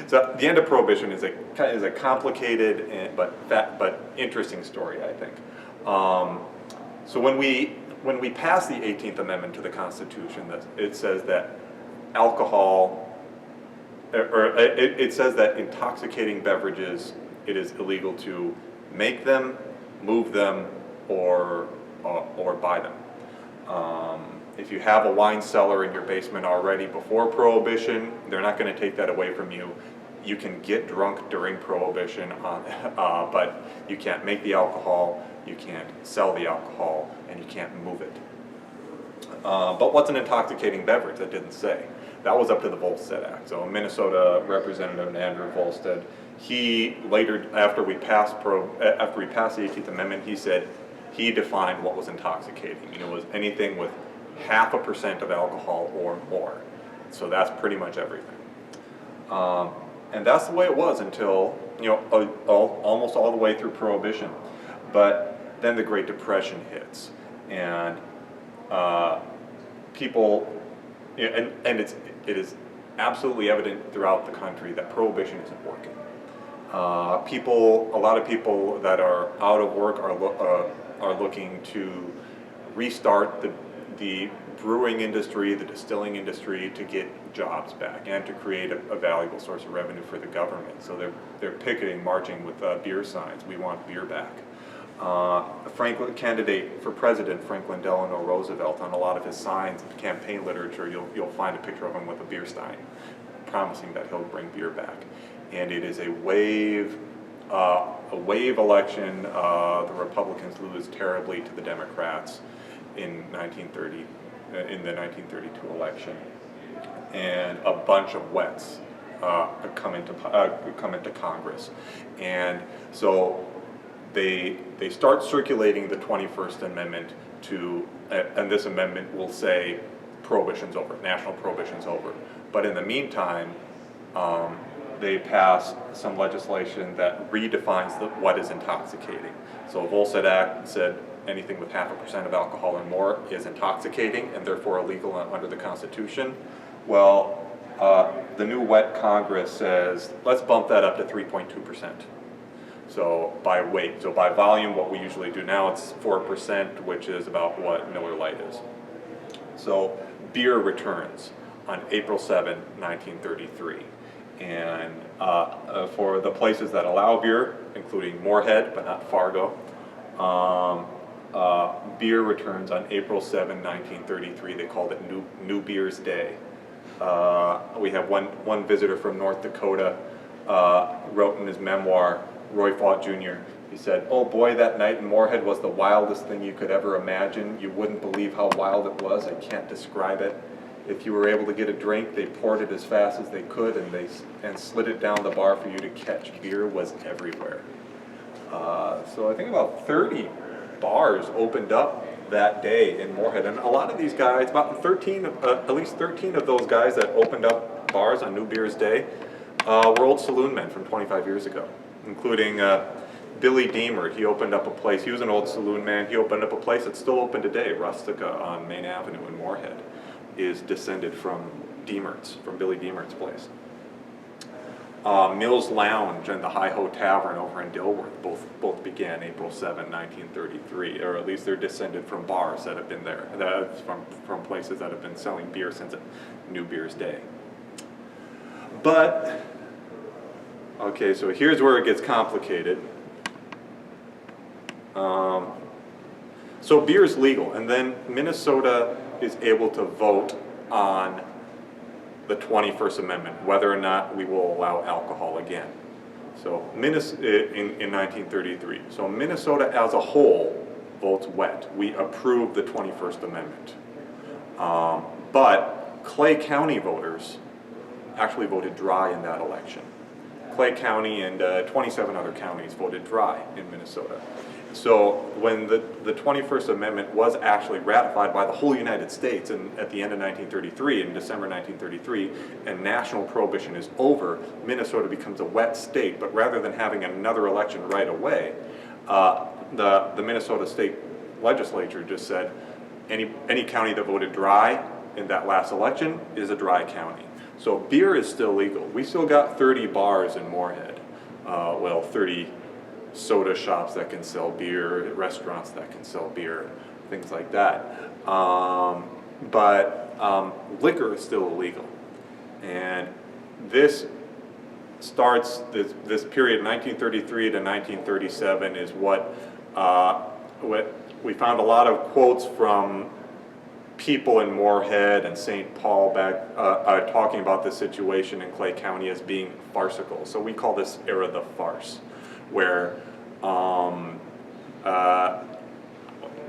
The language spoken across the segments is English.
So the end of Prohibition is a complicated but interesting story, I think. So when we pass the 18th Amendment to the Constitution, it says that it says that intoxicating beverages, it is illegal to make them, move them, or buy them. If you have a wine cellar in your basement already before Prohibition, they're not going to take that away from you. You can get drunk during Prohibition, but you can't make the alcohol, you can't sell the alcohol, and you can't move it. But what's an intoxicating beverage? That didn't say. That was up to the Volstead Act. So Minnesota Representative Andrew Volstead, he later, after we passed the 18th Amendment, he said he defined what was intoxicating. It was anything with 0.5% of alcohol or more. So that's pretty much everything. And that's the way it was until, almost all the way through Prohibition. But then the Great Depression hits, and people, and it is absolutely evident throughout the country that Prohibition isn't working. A lot of people that are out of work are looking to restart the brewing industry, the distilling industry, to get jobs back and to create a valuable source of revenue for the government. So they're picketing, marching with beer signs. We want beer back. Candidate for president, Franklin Delano Roosevelt, on a lot of his signs and campaign literature, you'll find a picture of him with a beer stein, promising that he'll bring beer back. And it is a wave election. The Republicans lose terribly to the Democrats in the 1932 election, and a bunch of wets come into Congress, and so they start circulating the 21st Amendment and this amendment will say prohibition's over, national prohibition's over. But in the meantime, they pass some legislation that redefines what is intoxicating. So Volstead Act said anything with 0.5% of alcohol or more is intoxicating and therefore illegal under the Constitution. Well, the new wet Congress says, let's bump that up to 3.2%. So by weight, so by volume, what we usually do now, it's 4%, which is about what Miller Lite is. So beer returns on April 7, 1933. And for the places that allow beer, including Moorhead, but not Fargo, beer returns on April 7, 1933. They called it New Beer's Day. We have one visitor from North Dakota wrote in his memoir, Roy Faught Jr., he said, "Oh boy, that night in Moorhead was the wildest thing you could ever imagine. You wouldn't believe how wild it was. I can't describe it. If you were able to get a drink, they poured it as fast as they could and slid it down the bar for you to catch. Beer was everywhere." So I think about 30 bars opened up that day in Moorhead, and a lot of these guys, about at least 13 of those guys that opened up bars on New Beer's Day were old saloon men from 25 years ago, including Billy Deemer. He opened up a place, he was an old saloon man, he opened up a place that's still open today, Rustica on Main Avenue in Moorhead, is descended from Billy Deemert's place. Mills Lounge and the Hi-Ho Tavern over in Dilworth both began April 7, 1933, or at least they're descended from bars that have been there, from places that have been selling beer since New Beer's Day. But, okay, so here's where it gets complicated. So beer's legal, and then Minnesota is able to vote on the 21st Amendment, whether or not we will allow alcohol again. So in 1933. So Minnesota as a whole votes wet. We approve the 21st Amendment. But Clay County voters actually voted dry in that election. Clay County and 27 other counties voted dry in Minnesota. So when the 21st Amendment was actually ratified by the whole United States at the end of 1933, in December 1933, and national prohibition is over, Minnesota becomes a wet state. But rather than having another election right away, the Minnesota State Legislature just said any county that voted dry in that last election is a dry county. So beer is still legal. We still got 30 bars in Moorhead. 30 soda shops that can sell beer, restaurants that can sell beer, things like that. But liquor is still illegal. And this starts, this period 1933 to 1937 is what we found a lot of quotes from people in Moorhead and St. Paul back talking about the situation in Clay County as being farcical. So we call this era the farce, where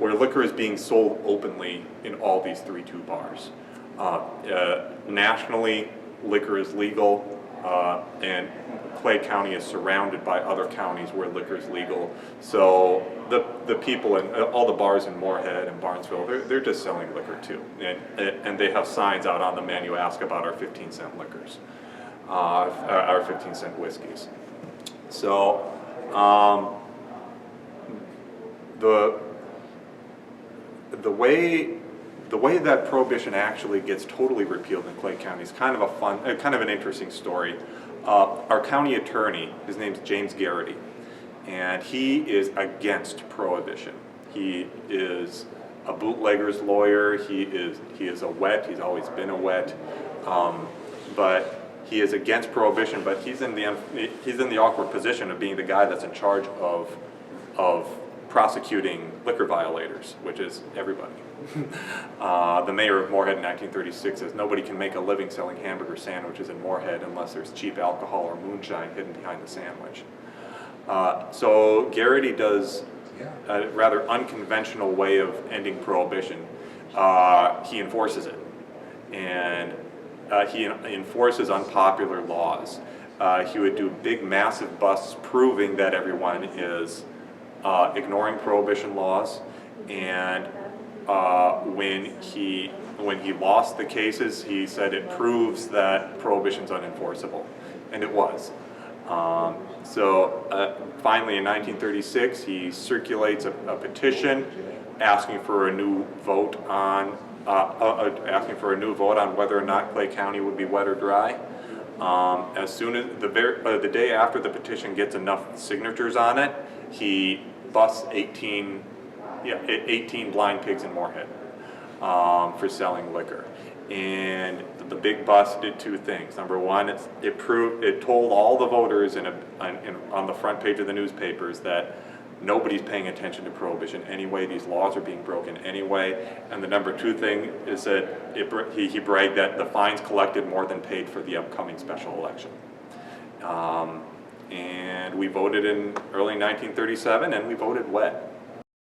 liquor is being sold openly in all these 3-2 bars. Nationally, liquor is legal, and Clay County is surrounded by other counties where liquor is legal. So the people in all the bars in Moorhead and Barnesville, they're just selling liquor too, and they have signs out on the menu ask about our 15-cent liquors, our 15-cent whiskeys. So the way that Prohibition actually gets totally repealed in Clay County is kind of an interesting story. Our county attorney, his name's James Garrity, and he is against Prohibition. He is a bootlegger's lawyer. He is a wet. He's always been a wet, but he is against Prohibition. But he's in the awkward position of being the guy that's in charge of prosecuting liquor violators, which is everybody. The mayor of Moorhead in 1936 says nobody can make a living selling hamburger sandwiches in Moorhead unless there's cheap alcohol or moonshine hidden behind the sandwich. So Garrity does a rather unconventional way of ending Prohibition. He enforces it, and he enforces unpopular laws. He would do big, massive busts proving that everyone is ignoring Prohibition laws, and when he lost the cases, he said it proves that Prohibition's unenforceable, and it was. Finally in 1936, he circulates a petition asking for a new vote on whether or not Clay County would be wet or dry. As soon as the day after the petition gets enough signatures on it, he busts 18 blind pigs in Moorhead for selling liquor. And the big bust did two things. Number one, it told all the voters on the front page of the newspapers that nobody's paying attention to Prohibition anyway. These laws are being broken anyway. And the number two thing is that he bragged that the fines collected more than paid for the upcoming special election. And we voted in early 1937, and we voted wet.